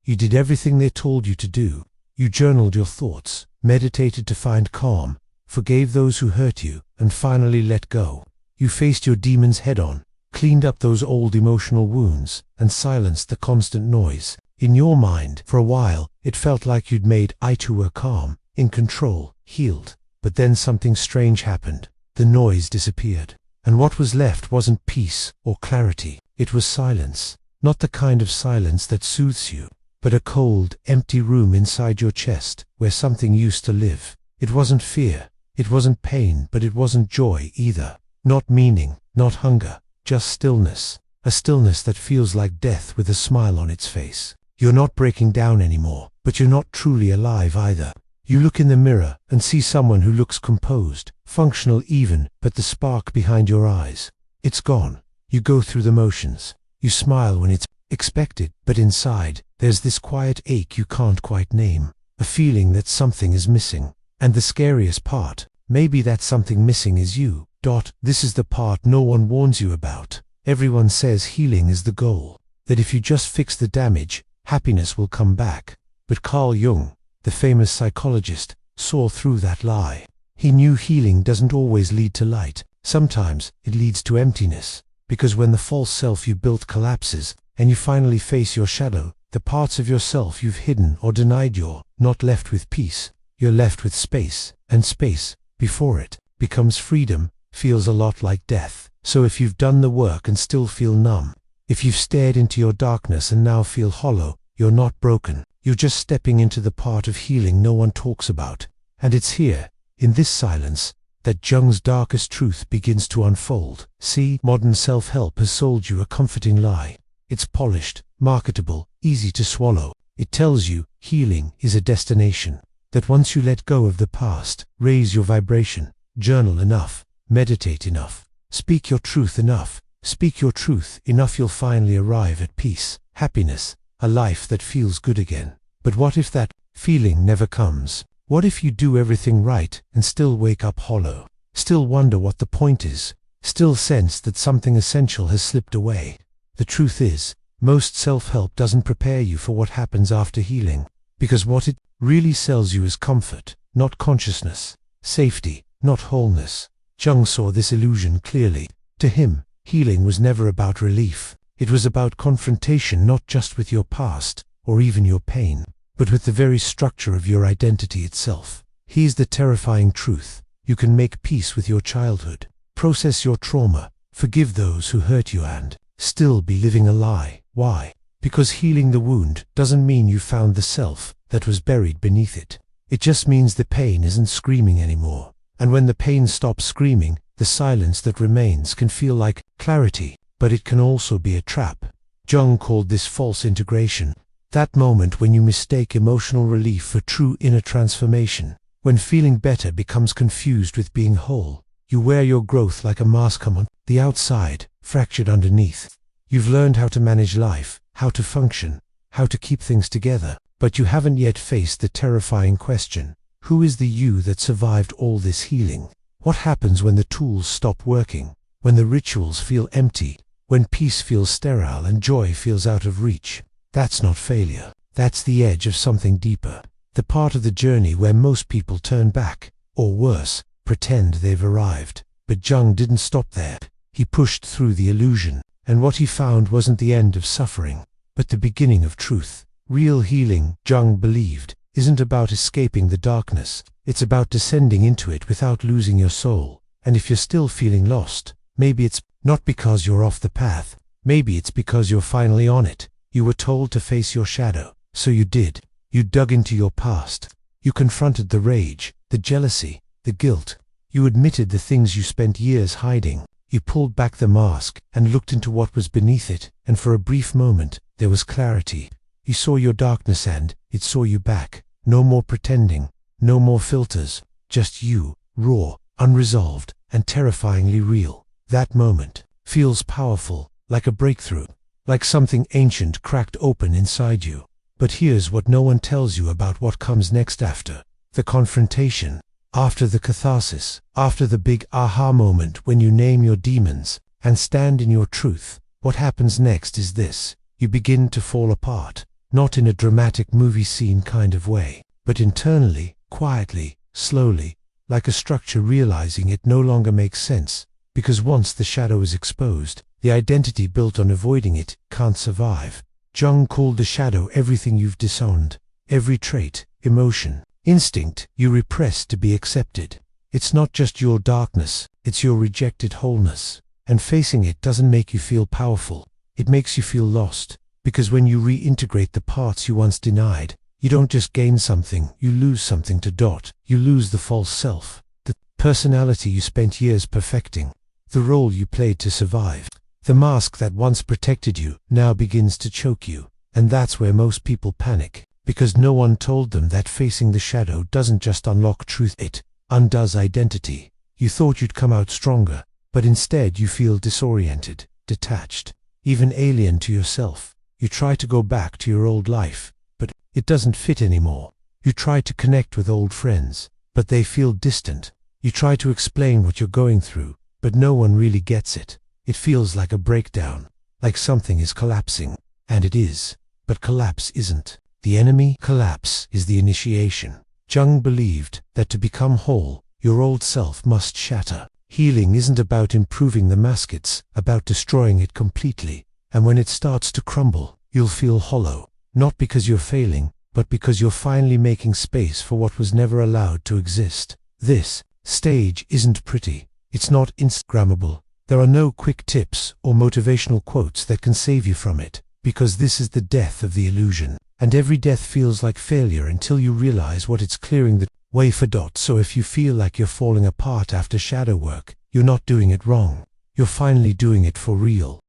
You did everything they told you to do. You journaled your thoughts, meditated to find calm, forgave those who hurt you, and finally let go. You faced your demons head-on, cleaned up those old emotional wounds, and silenced the constant noise. In your mind, for a while, it felt like you'd made it were calm, in control, healed. But then something strange happened. The noise disappeared. And what was left wasn't peace or clarity. It was silence. Not the kind of silence that soothes you, but a cold, empty room inside your chest where something used to live. It wasn't fear. It wasn't pain, but it wasn't joy either. Not meaning, not hunger, just stillness. A stillness that feels like death with a smile on its face. You're not breaking down anymore, but you're not truly alive either. You look in the mirror and see someone who looks composed, functional even, but the spark behind your eyes, it's gone. You go through the motions. You smile when it's expected, but inside, there's this quiet ache you can't quite name. A feeling that something is missing. And the scariest part, maybe that something missing is you. This is the part no one warns you about. Everyone says healing is the goal. That if you just fix the damage, happiness will come back. But Carl Jung, the famous psychologist, saw through that lie. He knew healing doesn't always lead to light. Sometimes it leads to emptiness. Because when the false self you built collapses, and you finally face your shadow, the parts of yourself you've hidden or denied, you're not left with peace. You're left with space. And space, before it, becomes freedom, feels a lot like death. So if you've done the work and still feel numb, if you've stared into your darkness and now feel hollow, you're not broken. You're just stepping into the part of healing no one talks about. And it's here, in this silence, that Jung's darkest truth begins to unfold. See, modern self-help has sold you a comforting lie. It's polished, marketable, easy to swallow. It tells you healing is a destination. That once you let go of the past, raise your vibration, journal enough, meditate enough, speak your truth enough, you'll finally arrive at peace, happiness, a life that feels good again. But what if that feeling never comes? What if you do everything right and still wake up hollow? Still wonder what the point is? Still sense that something essential has slipped away? The truth is, most self-help doesn't prepare you for what happens after healing. Because what it really sells you is comfort, not consciousness, safety, not wholeness. Jung saw this illusion clearly. To him, healing was never about relief. It was about confrontation, not just with your past, or even your pain, but with the very structure of your identity itself. Here's the terrifying truth. You can make peace with your childhood, process your trauma, forgive those who hurt you, and still be living a lie. Why? Because healing the wound doesn't mean you found the self that was buried beneath it. It just means the pain isn't screaming anymore. And when the pain stops screaming, the silence that remains can feel like clarity, but it can also be a trap. Jung called this false integration. That moment when you mistake emotional relief for true inner transformation. When feeling better becomes confused with being whole. You wear your growth like a mask on the outside, fractured underneath. You've learned how to manage life, how to function, how to keep things together, but you haven't yet faced the terrifying question. Who is the you that survived all this healing? What happens when the tools stop working? When the rituals feel empty? When peace feels sterile and joy feels out of reach? That's not failure. That's the edge of something deeper. The part of the journey where most people turn back, or worse, pretend they've arrived. But Jung didn't stop there. He pushed through the illusion, and what he found wasn't the end of suffering, but the beginning of truth. Real healing, Jung believed, isn't about escaping the darkness. It's about descending into it without losing your soul. And if you're still feeling lost, maybe it's not because you're off the path. Maybe it's because you're finally on it. You were told to face your shadow, so you did. You dug into your past. You confronted the rage, the jealousy, the guilt. You admitted the things you spent years hiding. You pulled back the mask and looked into what was beneath it, and for a brief moment, there was clarity. You saw your darkness and it saw you back. No more pretending, no more filters, just you, raw, unresolved, and terrifyingly real. That moment feels powerful, like a breakthrough, like something ancient cracked open inside you. But here's what no one tells you about what comes next after the confrontation, after the catharsis, after the big aha moment when you name your demons and stand in your truth. What happens next is this. You begin to fall apart. not in a dramatic movie scene kind of way, but internally, quietly, slowly, like a structure realizing it no longer makes sense, because once the shadow is exposed, the identity built on avoiding it can't survive. Jung called the shadow everything you've disowned, every trait, emotion, instinct you repressed to be accepted. It's not just your darkness, it's your rejected wholeness. And facing it doesn't make you feel powerful, it makes you feel lost, because when you reintegrate the parts you once denied, you don't just gain something, you lose something to dot. You lose the false self, the personality you spent years perfecting, the role you played to survive. The mask that once protected you now begins to choke you, and that's where most people panic, because no one told them that facing the shadow doesn't just unlock truth, it undoes identity. You thought you'd come out stronger, but instead you feel disoriented, detached, even alien to yourself. You try to go back to your old life, but it doesn't fit anymore. You try to connect with old friends, but they feel distant. You try to explain what you're going through, but no one really gets it. It feels like a breakdown, like something is collapsing. And it is. But collapse isn't the enemy. Collapse is the initiation. Jung believed that to become whole, your old self must shatter. Healing isn't about improving the mask, it's about destroying it completely. And when it starts to crumble, you'll feel hollow, not because you're failing, but because you're finally making space for what was never allowed to exist. This stage isn't pretty. It's not Instagrammable. There are no quick tips or motivational quotes that can save you from it, because this is the death of the illusion. And every death feels like failure until you realize what it's clearing the way for. So if you feel like you're falling apart after shadow work, you're not doing it wrong. You're finally doing it for real.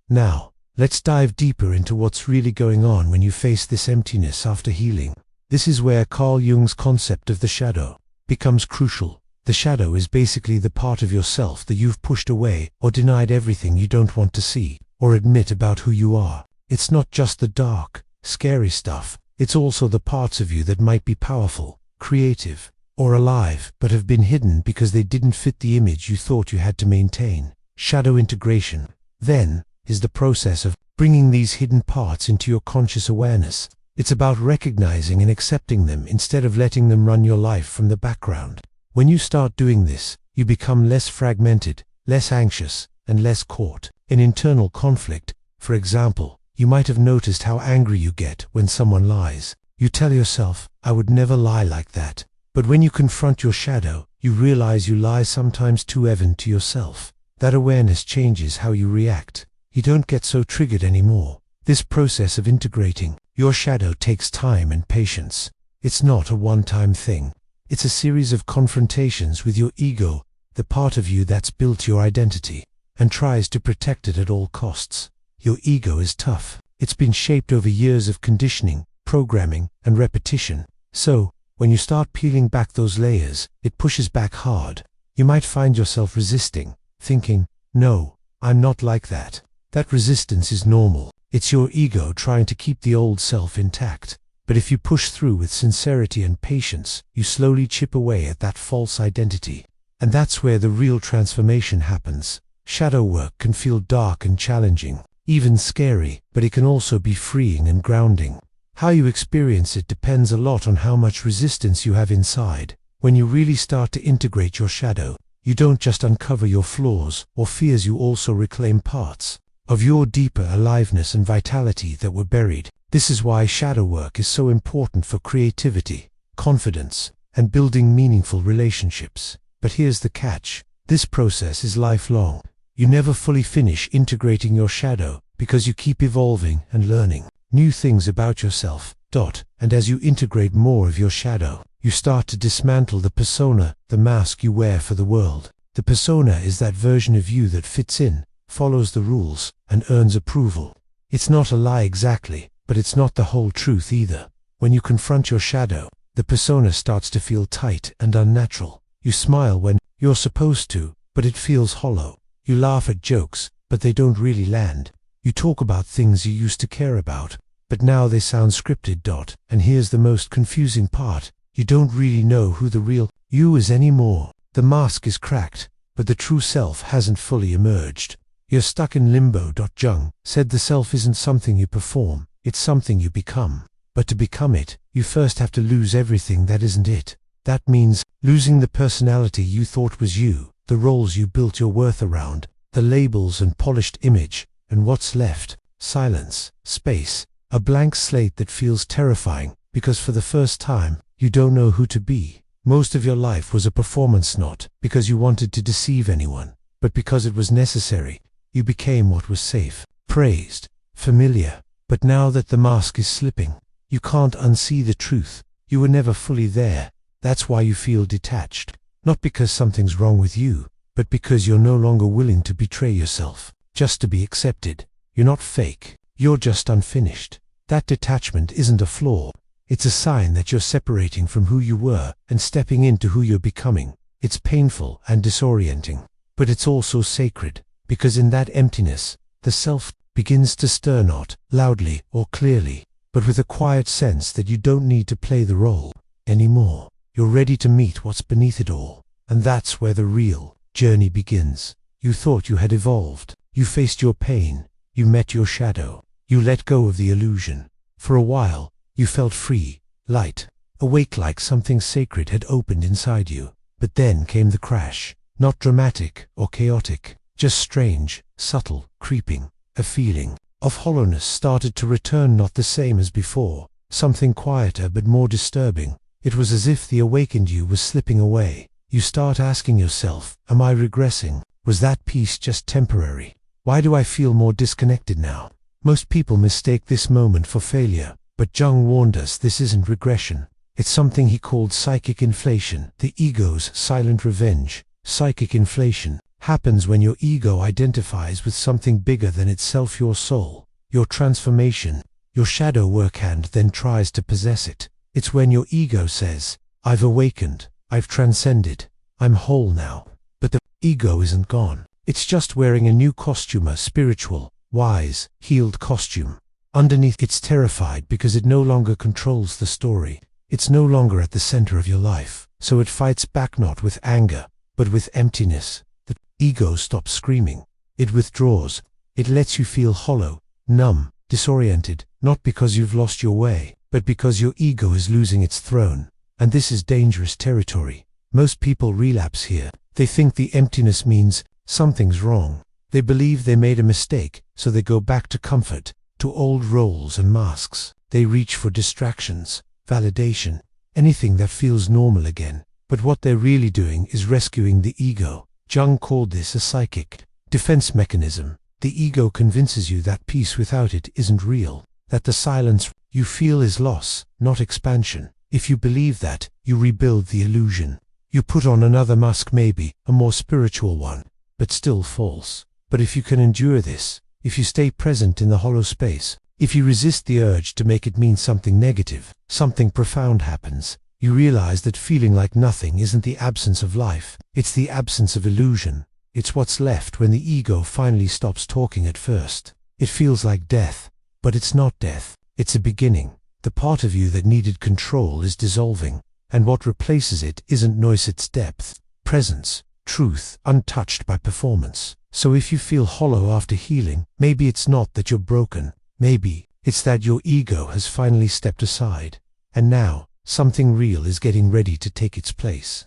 Now, let's dive deeper into what's really going on when you face this emptiness after healing. This is where Carl Jung's concept of the shadow becomes crucial. The shadow is basically the part of yourself that you've pushed away or denied everything you don't want to see or admit about who you are. It's not just the dark, scary stuff. It's also the parts of you that might be powerful, creative, or alive, but have been hidden because they didn't fit the image you thought you had to maintain. Shadow integration, then, is the process of bringing these hidden parts into your conscious awareness. It's about recognizing and accepting them instead of letting them run your life from the background. When you start doing this, you become less fragmented, less anxious, and less caught in internal conflict. For example, you might have noticed how angry you get when someone lies. You tell yourself, I would never lie like that. But when you confront your shadow, you realize you lie sometimes too even to yourself. That awareness changes how you react. You don't get so triggered anymore. This process of integrating your shadow takes time and patience. It's not a one-time thing. It's a series of confrontations with your ego, the part of you that's built your identity and tries to protect it at all costs. Your ego is tough. It's been shaped over years of conditioning, programming, and repetition. So, when you start peeling back those layers, it pushes back hard. You might find yourself resisting, thinking, no, I'm not like that. That resistance is normal. It's your ego trying to keep the old self intact. But if you push through with sincerity and patience, you slowly chip away at that false identity. And that's where the real transformation happens. Shadow work can feel dark and challenging, even scary, but it can also be freeing and grounding. How you experience it depends a lot on how much resistance you have inside. When you really start to integrate your shadow, you don't just uncover your flaws or fears, you also reclaim parts of your deeper aliveness and vitality that were buried. This is why shadow work is so important for creativity, confidence, and building meaningful relationships. But here's the catch. This process is lifelong. You never fully finish integrating your shadow because you keep evolving and learning new things about yourself. And as you integrate more of your shadow, you start to dismantle the persona, the mask you wear for the world. The persona is that version of you that fits in, follows the rules, and earns approval. It's not a lie exactly, but it's not the whole truth either. When you confront your shadow, the persona starts to feel tight and unnatural. You smile when you're supposed to, but it feels hollow. You laugh at jokes, but they don't really land. You talk about things you used to care about, but now they sound scripted. And here's the most confusing part. You don't really know who the real you is anymore. The mask is cracked, but the true self hasn't fully emerged. You're stuck in limbo. Jung said the self isn't something you perform, it's something you become. But to become it, you first have to lose everything that isn't it. That means losing the personality you thought was you, the roles you built your worth around, the labels and polished image, and what's left? Silence, space, a blank slate that feels terrifying, because for the first time, you don't know who to be. Most of your life was a performance, not because you wanted to deceive anyone, but because it was necessary. You became what was safe, praised, familiar. But now that the mask is slipping, you can't unsee the truth. You were never fully there. That's why you feel detached. Not because something's wrong with you, but because you're no longer willing to betray yourself, just to be accepted. You're not fake. You're just unfinished. That detachment isn't a flaw. It's a sign that you're separating from who you were and stepping into who you're becoming. It's painful and disorienting, but it's also sacred, because in that emptiness, the self begins to stir, not loudly or clearly, but with a quiet sense that you don't need to play the role anymore. You're ready to meet what's beneath it all, and that's where the real journey begins. You thought you had evolved. You faced your pain. You met your shadow. You let go of the illusion. For a while, you felt free, light, awake, like something sacred had opened inside you. But then came the crash. Not dramatic or chaotic, just strange, subtle, creeping. A feeling of hollowness started to return, not the same as before, something quieter but more disturbing. It was as if the awakened you was slipping away. You start asking yourself, am I regressing? Was that peace just temporary? Why do I feel more disconnected now? Most people mistake this moment for failure, but Jung warned us this isn't regression. It's something he called psychic inflation, the ego's silent revenge. Psychic inflation happens when your ego identifies with something bigger than itself, your soul, your transformation. Your shadow work hand then tries to possess it. It's when your ego says, I've awakened, I've transcended, I'm whole now. But the ego isn't gone. It's just wearing a new costume, a spiritual, wise, healed costume. Underneath, it's terrified because it no longer controls the story. It's no longer at the center of your life. So it fights back, not with anger, but with emptiness. The ego stops screaming. It withdraws. It lets you feel hollow, numb, disoriented, not because you've lost your way, but because your ego is losing its throne. And this is dangerous territory. Most people relapse here. They think the emptiness means something's wrong. They believe they made a mistake, so they go back to comfort, to old roles and masks. They reach for distractions, validation, anything that feels normal again. But what they're really doing is rescuing the ego. Jung called this a psychic defense mechanism. The ego convinces you that peace without it isn't real, that the silence you feel is loss, not expansion. If you believe that, you rebuild the illusion. You put on another mask, maybe a more spiritual one, but still false. But if you can endure this, if you stay present in the hollow space, if you resist the urge to make it mean something negative, something profound happens. You realize that feeling like nothing isn't the absence of life, it's the absence of illusion. It's what's left when the ego finally stops talking. At first, it feels like death, but it's not death, it's a beginning. The part of you that needed control is dissolving, and what replaces it isn't noise, it's depth, presence, truth, untouched by performance. So if you feel hollow after healing, maybe it's not that you're broken, maybe it's that your ego has finally stepped aside, and now something real is getting ready to take its place.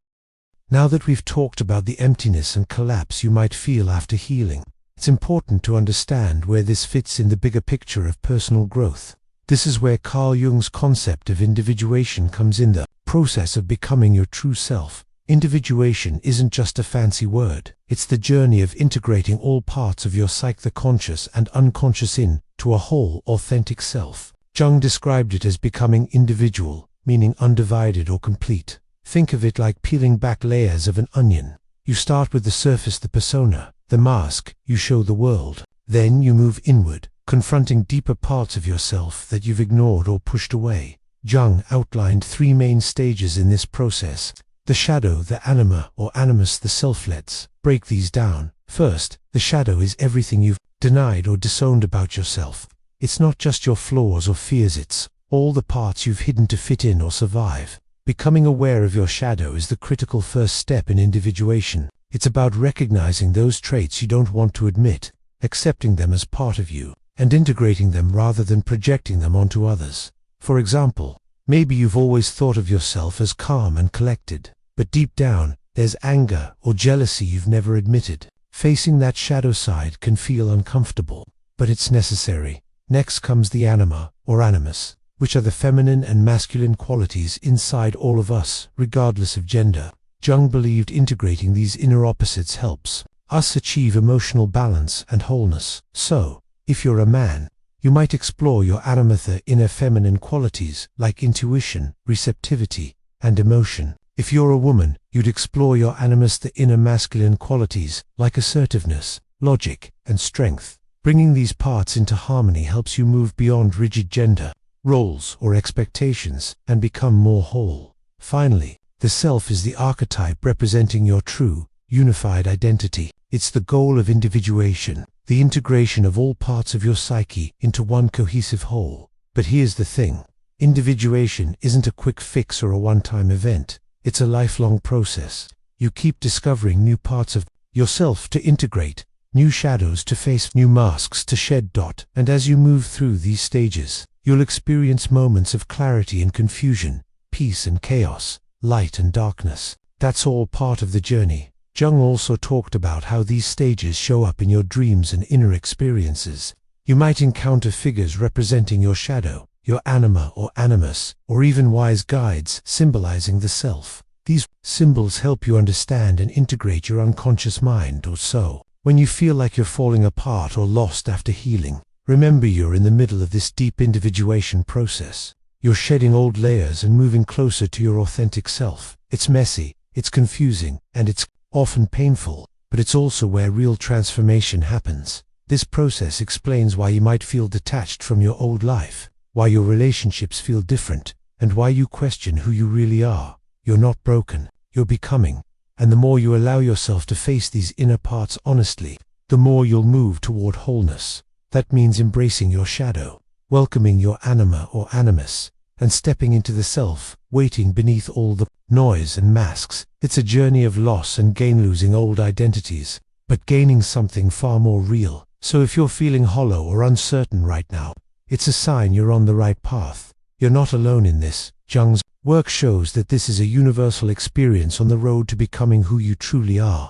Now that we've talked about the emptiness and collapse you might feel after healing, it's important to understand where this fits in the bigger picture of personal growth. This is where Carl Jung's concept of individuation comes in, the process of becoming your true self. Individuation isn't just a fancy word, it's the journey of integrating all parts of your psyche, the conscious and unconscious, into a whole, authentic self. Jung described it as becoming individual, meaning undivided or complete. Think of it like peeling back layers of an onion. You start with the surface, the persona, the mask you show the world. Then you move inward, confronting deeper parts of yourself that you've ignored or pushed away. Jung outlined 3 main stages in this process: the shadow, the anima or animus, the self. Let's break these down. First, the shadow is everything you've denied or disowned about yourself. It's not just your flaws or fears, it's all the parts you've hidden to fit in or survive. Becoming aware of your shadow is the critical first step in individuation. It's about recognizing those traits you don't want to admit, accepting them as part of you, and integrating them rather than projecting them onto others. For example, maybe you've always thought of yourself as calm and collected, but deep down, there's anger or jealousy you've never admitted. Facing that shadow side can feel uncomfortable, but it's necessary. Next comes the anima, or animus, which are the feminine and masculine qualities inside all of us, regardless of gender. Jung believed integrating these inner opposites helps us achieve emotional balance and wholeness. So, if you're a man, you might explore your anima, the inner feminine qualities like intuition, receptivity, and emotion. If you're a woman, you'd explore your animus, the inner masculine qualities like assertiveness, logic, and strength. Bringing these parts into harmony helps you move beyond rigid gender roles or expectations and become more whole. Finally, the self is the archetype representing your true, unified identity. It's the goal of individuation, the integration of all parts of your psyche into one cohesive whole. But here's the thing. Individuation isn't a quick fix or a one-time event. It's a lifelong process. You keep discovering new parts of yourself to integrate, new shadows to face, new masks to shed. And as you move through these stages, you'll experience moments of clarity and confusion, peace and chaos, light and darkness. That's all part of the journey. Jung also talked about how these stages show up in your dreams and inner experiences. You might encounter figures representing your shadow, your anima or animus, or even wise guides symbolizing the self. These symbols help you understand and integrate your unconscious mind or soul. When you feel like you're falling apart or lost after healing, remember you're in the middle of this deep individuation process. You're shedding old layers and moving closer to your authentic self. It's messy, it's confusing, and it's often painful, but it's also where real transformation happens. This process explains why you might feel detached from your old life, why your relationships feel different, and why you question who you really are. You're not broken, you're becoming. And the more you allow yourself to face these inner parts honestly, the more you'll move toward wholeness. That means embracing your shadow, welcoming your anima or animus, and stepping into the self, waiting beneath all the noise and masks. It's a journey of loss and gain, losing old identities, but gaining something far more real. So if you're feeling hollow or uncertain right now, it's a sign you're on the right path. You're not alone in this. Jung's work shows that this is a universal experience on the road to becoming who you truly are.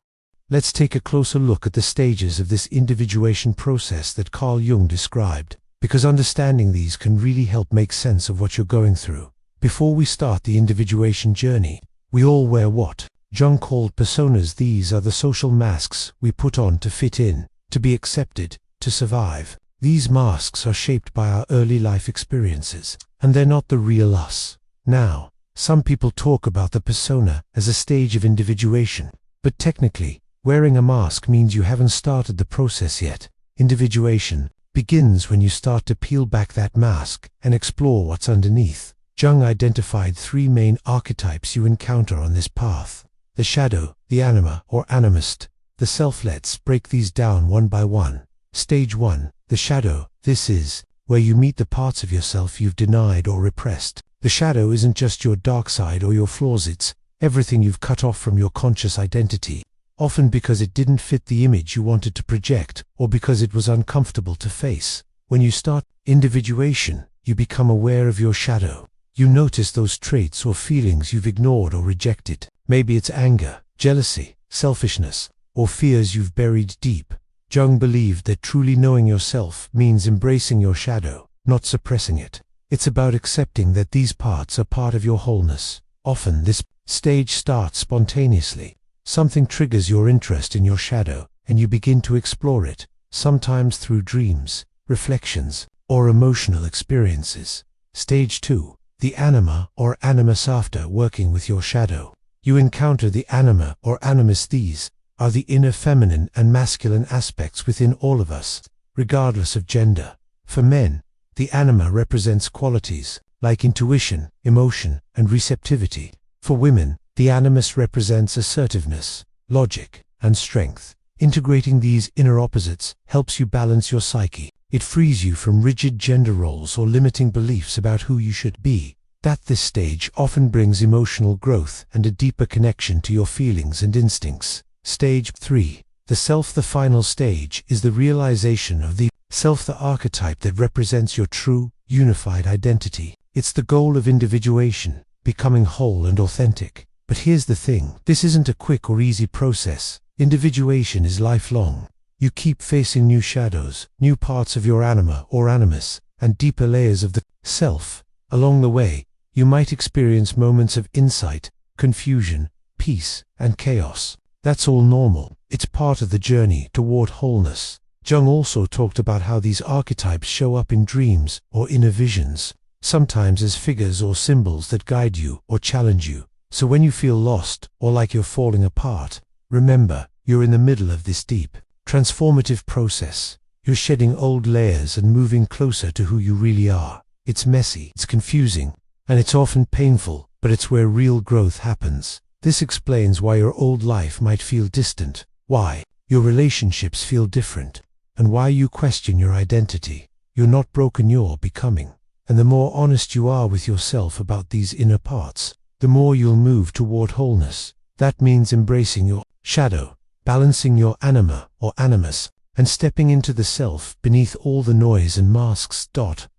Let's take a closer look at the stages of this individuation process that Carl Jung described, because understanding these can really help make sense of what you're going through. Before we start the individuation journey, we all wear what Jung called personas. These are the social masks we put on to fit in, to be accepted, to survive. These masks are shaped by our early life experiences, and they're not the real us. Now, some people talk about the persona as a stage of individuation, but technically, wearing a mask means you haven't started the process yet. Individuation begins when you start to peel back that mask and explore what's underneath. Jung identified three main archetypes you encounter on this path: the shadow, the anima or animist, the self. Let's break these down one by one. Stage 1, the shadow. This is where you meet the parts of yourself you've denied or repressed. The shadow isn't just your dark side or your flaws, it's everything you've cut off from your conscious identity, often because it didn't fit the image you wanted to project, or because it was uncomfortable to face. When you start individuation, you become aware of your shadow. You notice those traits or feelings you've ignored or rejected. Maybe it's anger, jealousy, selfishness, or fears you've buried deep. Jung believed that truly knowing yourself means embracing your shadow, not suppressing it. It's about accepting that these parts are part of your wholeness. Often this stage starts spontaneously. Something triggers your interest in your shadow, and you begin to explore it, sometimes through dreams, reflections, or emotional experiences. Stage 2, the anima or animus. After working with your shadow, you encounter the anima or animus. These are the inner feminine and masculine aspects within all of us, regardless of gender. For men, the anima represents qualities like intuition, emotion, and receptivity. For women, the animus represents assertiveness, logic, and strength. Integrating these inner opposites helps you balance your psyche. It frees you from rigid gender roles or limiting beliefs about who you should be. This stage often brings emotional growth and a deeper connection to your feelings and instincts. Stage 3, the self. The final stage is the realization of the Self, the archetype that represents your true, unified identity. It's the goal of individuation, becoming whole and authentic. But here's the thing, this isn't a quick or easy process. Individuation is lifelong. You keep facing new shadows, new parts of your anima or animus, and deeper layers of the self. Along the way, you might experience moments of insight, confusion, peace, and chaos. That's all normal. It's part of the journey toward wholeness. Jung also talked about how these archetypes show up in dreams or inner visions, sometimes as figures or symbols that guide you or challenge you. So when you feel lost or like you're falling apart, remember, you're in the middle of this deep, transformative process. You're shedding old layers and moving closer to who you really are. It's messy, it's confusing, and it's often painful, but it's where real growth happens. This explains why your old life might feel distant, why your relationships feel different, and why you question your identity. You're not broken, you're becoming. And the more honest you are with yourself about these inner parts, the more you'll move toward wholeness. That means embracing your shadow, balancing your anima or animus, and stepping into the self beneath all the noise and masks.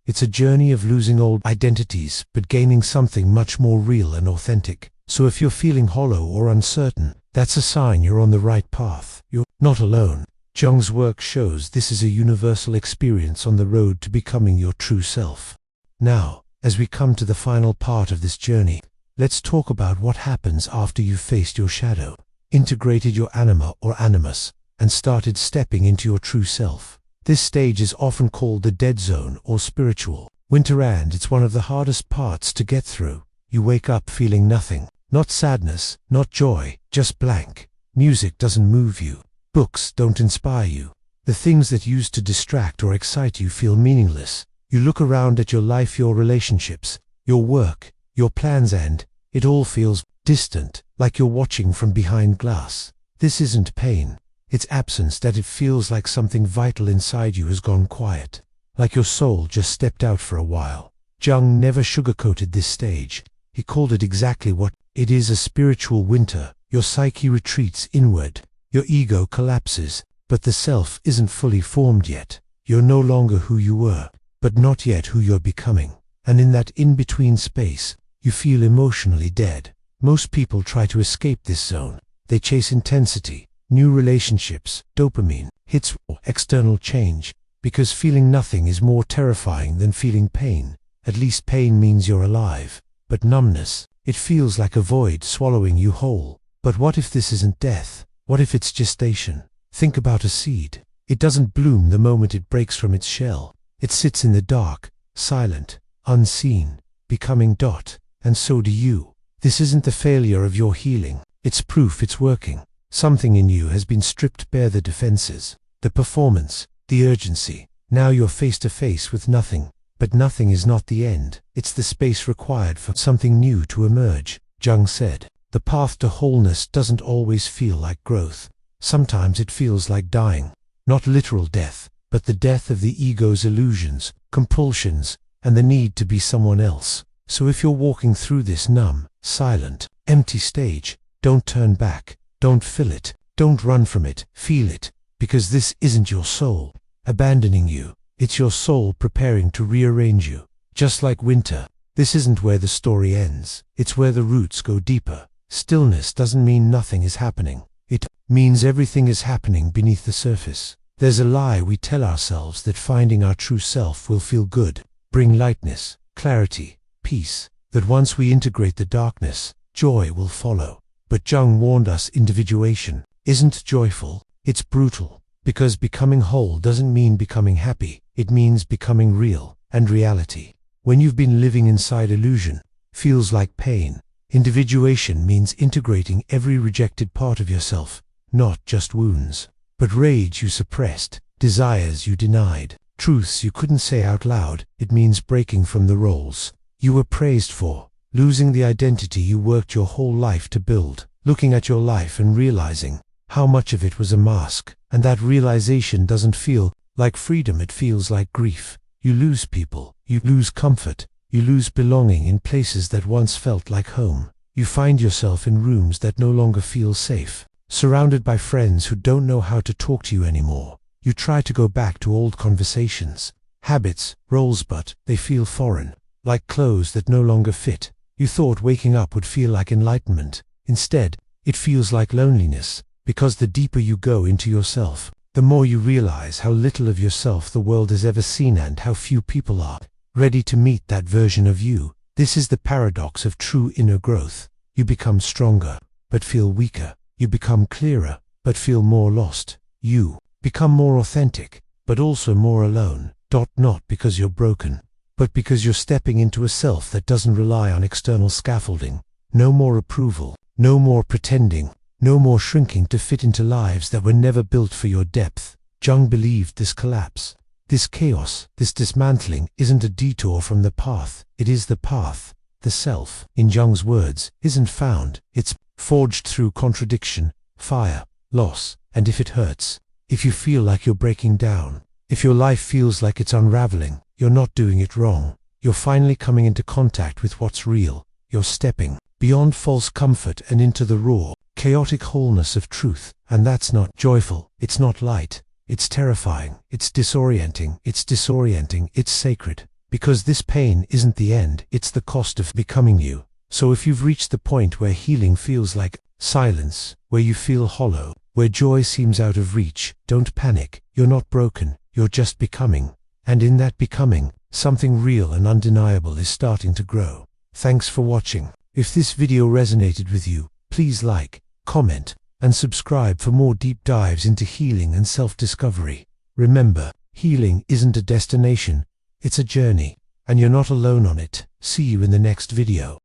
It's a journey of losing old identities but gaining something much more real and authentic. So if you're feeling hollow or uncertain, that's a sign you're on the right path. You're not alone. Jung's work shows this is a universal experience on the road to becoming your true self. Now, as we come to the final part of this journey, let's talk about what happens after you've faced your shadow, integrated your anima or animus, and started stepping into your true self. This stage is often called the dead zone or spiritual winter, and it's one of the hardest parts to get through. You wake up feeling nothing, not sadness, not joy, just blank. Music doesn't move you. Books don't inspire you. The things that used to distract or excite you feel meaningless. You look around at your life, your relationships, your work, your plans, and it all feels distant, like you're watching from behind glass. This isn't pain. It's absence, that it feels like something vital inside you has gone quiet, like your soul just stepped out for a while. Jung never sugarcoated this stage. He called it exactly what it is, a spiritual winter. Your psyche retreats inward. Your ego collapses, but the self isn't fully formed yet. You're no longer who you were, but not yet who you're becoming. And in that in-between space, you feel emotionally dead. Most people try to escape this zone. They chase intensity, new relationships, dopamine hits, or external change, because feeling nothing is more terrifying than feeling pain. At least pain means you're alive. But numbness, it feels like a void swallowing you whole. But what if this isn't death? What if it's gestation? Think about a seed. It doesn't bloom the moment it breaks from its shell. It sits in the dark, silent, unseen, becoming. And so do you. This isn't the failure of your healing. It's proof it's working. Something in you has been stripped bare, the defenses, the performance, the urgency. Now you're face to face with nothing. But nothing is not the end. It's the space required for something new to emerge. Jung said, the path to wholeness doesn't always feel like growth. Sometimes it feels like dying. Not literal death, but the death of the ego's illusions, compulsions, and the need to be someone else. So if you're walking through this numb, silent, empty stage, don't turn back. Don't fill it. Don't run from it. Feel it. Because this isn't your soul abandoning you. It's your soul preparing to rearrange you. Just like winter, this isn't where the story ends. It's where the roots go deeper. Stillness doesn't mean nothing is happening. It means everything is happening beneath the surface. There's a lie we tell ourselves that finding our true self will feel good, bring lightness, clarity, peace, that once we integrate the darkness, joy will follow. But Jung warned us individuation isn't joyful, it's brutal. Because becoming whole doesn't mean becoming happy, it means becoming real and reality. When you've been living inside illusion, feels like pain. Individuation means integrating every rejected part of yourself, not just wounds, but rage you suppressed, desires you denied, truths you couldn't say out loud. It means breaking from the roles you were praised for, losing the identity you worked your whole life to build, looking at your life and realizing how much of it was a mask. And that realization doesn't feel like freedom, it feels like grief. You lose people, you lose comfort, you lose belonging in places that once felt like home. You find yourself in rooms that no longer feel safe, surrounded by friends who don't know how to talk to you anymore. You try to go back to old conversations, habits, roles, but they feel foreign, like clothes that no longer fit. You thought waking up would feel like enlightenment. Instead, it feels like loneliness, because the deeper you go into yourself, the more you realize how little of yourself the world has ever seen and how few people are ready to meet that version of you. This is the paradox of true inner growth. You become stronger, but feel weaker. You become clearer, but feel more lost. You become more authentic, but also more alone. Not because you're broken, but because you're stepping into a self that doesn't rely on external scaffolding. No more approval, no more pretending, no more shrinking to fit into lives that were never built for your depth. Jung believed this collapse, this chaos, this dismantling isn't a detour from the path. It is the path. The self, in Jung's words, isn't found. It's forged through contradiction, fire, loss, and if it hurts, if you feel like you're breaking down, if your life feels like it's unraveling, you're not doing it wrong. You're finally coming into contact with what's real. You're stepping beyond false comfort and into the raw, chaotic wholeness of truth. And that's not joyful, it's not light, it's terrifying, it's disorienting, it's sacred. Because this pain isn't the end, it's the cost of becoming you. So if you've reached the point where healing feels like silence, where you feel hollow, where joy seems out of reach, don't panic. You're not broken, you're just becoming. And in that becoming, something real and undeniable is starting to grow. Thanks for watching. If this video resonated with you, please like, comment, and subscribe for more deep dives into healing and self-discovery. Remember, healing isn't a destination, it's a journey, and you're not alone on it. See you in the next video.